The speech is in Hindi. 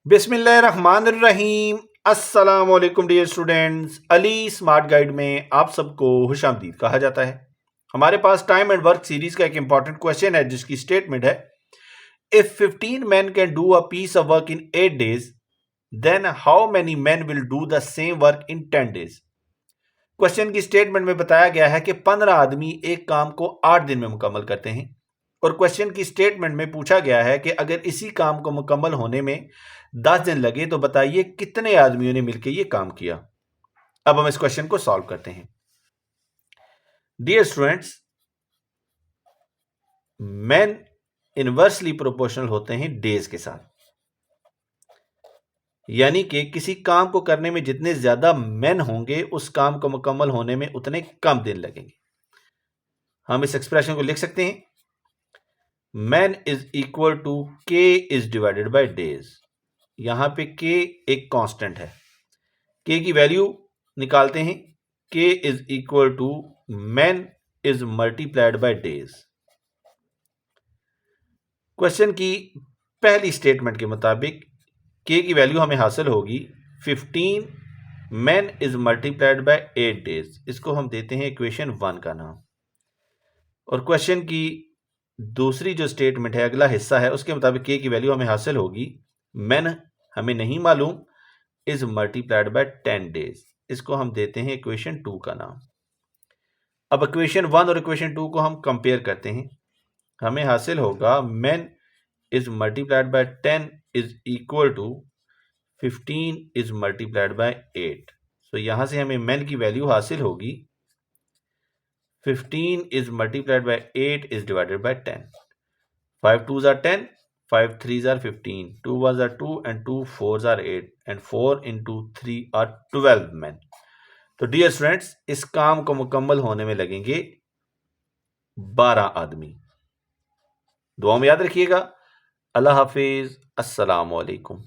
बिस्मिल्लाहिर्रहमानिर्रहीम। अस्सलाम वालेकुम dear students. Ali smart guide में आप सबको खुशामदीद कहा जाता है। हमारे पास टाइम एंड वर्क सीरीज का एक इंपॉर्टेंट क्वेश्चन है जिसकी स्टेटमेंट है, if 15 men can do a piece of work in 8 days, then how many men will do the same work in 10 days? Question की स्टेटमेंट में बताया गया है कि 15 आदमी एक काम को 8 दिन में मुकम्मल करते हैं और क्वेश्चन की स्टेटमेंट में पूछा गया है कि अगर इसी काम को मुकम्मल होने में 10 दिन लगे तो बताइए कितने आदमियों ने मिलकर यह काम किया। अब हम इस क्वेश्चन को सॉल्व करते हैं। Dear students, man inversely proportional होते हैं डेज के साथ, यानी कि किसी काम को करने में जितने ज्यादा मैन होंगे उस काम को मुकम्मल होने में उतने कम दिन लगेंगे। हम इस एक्सप्रेशन को लिख सकते हैं, मैन इज इक्वल टू के इज डिवाइडेड बाय डेज। यहां पे के एक कांस्टेंट है, के की वैल्यू निकालते हैं। K is equal to man is multiplied by days. Question की पहली स्टेटमेंट के मुताबिक के की वैल्यू हमें हासिल होगी 15 man is multiplied by 8 days. इसको हम देते हैं इक्वेशन 1 का नाम। और क्वेश्चन की दूसरी जो स्टेटमेंट है, अगला हिस्सा है, उसके मुताबिक के की वैल्यू हमें हासिल होगी, मैन हमें नहीं मालूम, इज मल्टीप्लाइड बाय 10 डेज। इसको हम देते हैं इक्वेशन 2 का नाम। अब इक्वेशन 1 और इक्वेशन 2 को हम कंपेयर करते हैं। हमें हासिल होगा man is multiplied by 10 is equal to 15 is multiplied by 8। So यहां से हमें मैन की वैल्यू हासिल होगी 15 is multiplied by 8 is divided by 10. 5 2s are 10, 5 3s are 15, 2 1s are 2 and 2 4s are 8 and 4 into 3 are 12 men. तो डियर स्टूडेंट्स, इस काम को मुकम्मल होने में लगेंगे 12 आदमी। दुआ में याद रखिएगा। अल्लाह हाफिज। अस्सलाम वालेकुम।